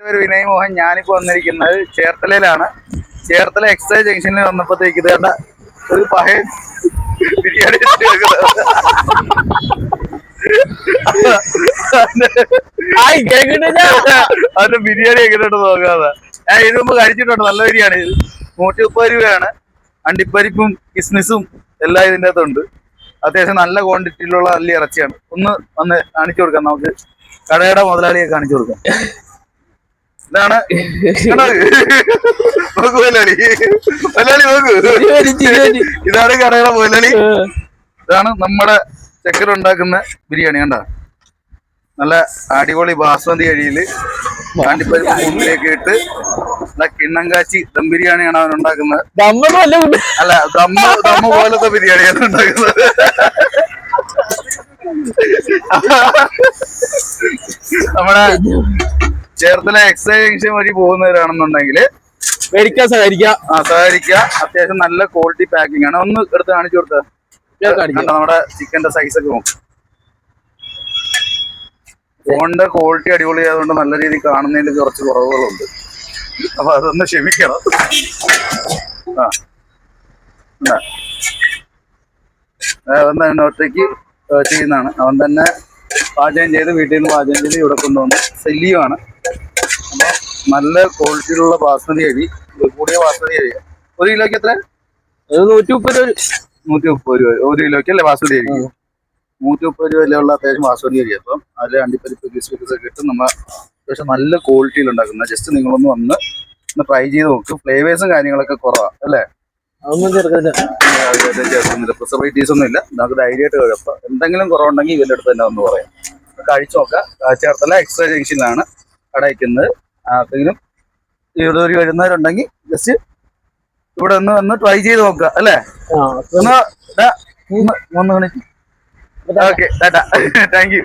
പേര് വിനയ് മോഹൻ. ഞാനിപ്പോ വന്നിരിക്കുന്നത് ചേർത്തലയിലാണ്. ചേർത്തല എക്സൈസ് ജംഗ്ഷനിൽ വന്നപ്പോഴത്തേക്ക് ഇതേണ്ട ഒരു പഴയ ബിരിയാണി അതിന്റെ ബിരിയാണി എങ്ങനെയുണ്ട് നോക്കാതെ. ഞാൻ ഇതിനു മുമ്പ് കഴിച്ചിട്ടുണ്ട്. നല്ല ബിരിയാണി. 130 രൂപയാണ്. അണ്ടിപ്പരിപ്പും കിസ്മിസും എല്ലാം ഇതിൻ്റെ അകത്തുണ്ട്. അത്യാവശ്യം നല്ല ക്വാണ്ടിറ്റിയിലുള്ള നല്ല ഇറച്ചിയാണ്. ഒന്ന് വന്ന് കാണിച്ചു കൊടുക്കാം. നമുക്ക് കടയുടെ മുതലാളിയെ കാണിച്ചു കൊടുക്കാം. ഇതാണ് നോക്കൂ മുതലാളി, മുതലാളി നോക്കൂ, ഇതാണ് കടയുടെ മുതലാളി. ഇതാണ് നമ്മുടെ ചെക്കനുണ്ടാക്കുന്ന ബിരിയാണി. കണ്ട നല്ല അടിപൊളി ബാസ്മതി അരിയില് അണ്ടിപ്പരിപ്പ് മുന്നിലേക്ക് ഇട്ട് കിണ്ണം കാച്ചി ദം ബിരിയാണിയാണ് അവൻ ഉണ്ടാക്കുന്നത്. അല്ല, ദമ്മ പോലത്തെ ബിരിയാണിയാണ് ഉണ്ടാക്കുന്നത്. നമ്മുടെ ചേർത്തല എക്സൈസ് ജംഗ്ഷൻ വഴി പോകുന്നവരാണെന്നുണ്ടെങ്കിൽ സഹകരിക്കുക. അത്യാവശ്യം നല്ല ക്വാളിറ്റി പാക്കിംഗ് ആണ്. ഒന്ന് എടുത്ത് കാണിച്ചു കൊടുത്ത നമ്മുടെ ചിക്കന്റെ സൈസൊക്കെ നോക്കും. ഫോണിന്റെ ക്വാളിറ്റി അടിപൊളി ആയതുകൊണ്ട് നല്ല രീതിയിൽ കാണുന്നതിൽ കുറച്ച് കുറവുകളുണ്ട്. അപ്പൊ അതൊന്ന് ക്ഷമിക്കണം. അവൻ തന്നെ ഒറ്റയ്ക്ക് ചെയ്യുന്നതാണ്. അവൻ തന്നെ പാചകം ചെയ്ത് വീട്ടിൽ നിന്ന് പാചകം ചെയ്ത് ഇവിടെ കൊണ്ടുവന്ന് സെല്ലിയുമാണ്. അപ്പൊ നല്ല ക്വാളിറ്റിയിലുള്ള ബാസ്മതി അരി, കൂടിയ ബാസ്മതി അരി. 1 കിലോക്ക് എത്ര? 130 രൂപ 1 കിലോക്ക് അല്ലേ ബാസ്മതി അരി? 130 രൂപ വിലയുള്ള അത്യാവശ്യം ബാസ്മതി അരി. അപ്പം അതിൽ അണ്ടിപ്പരിപ്പ് കിസ്മിസ് ഒക്കെ ഇട്ട് നമ്മൾ അത്യാവശ്യം നല്ല ക്വാളിറ്റിയിൽ ഉണ്ടാക്കുന്ന. ജസ്റ്റ് നിങ്ങളൊന്ന് വന്ന് ട്രൈ ചെയ്ത് നോക്കും. ഫ്ലേവേഴ്സും കാര്യങ്ങളൊക്കെ കുറവാണ് അല്ലേ? പ്രിസർവേറ്റീവ്സ് ഒന്നും ഇല്ല. നമുക്ക് ധൈര്യമായിട്ട് കഴിയപ്പം. എന്തെങ്കിലും കുറവുണ്ടെങ്കിൽ ഇവരുടെ അടുത്ത് തന്നെ ഒന്ന് പറയാം. കഴിച്ചു നോക്കാം. ചേർത്തല എക്സൈസ് ജംഗ്ഷനിലാണ് കട വയ്ക്കുന്നത്. ആർക്കെങ്കിലും ഇവിടെ ഒരു വരുന്നവരുണ്ടെങ്കിൽ ജസ്റ്റ് ഇവിടെ ഒന്ന് ട്രൈ ചെയ്ത് നോക്കുക അല്ലേ? ഒന്ന് 3 മണിക്ക്. Okay, Tata, thank you.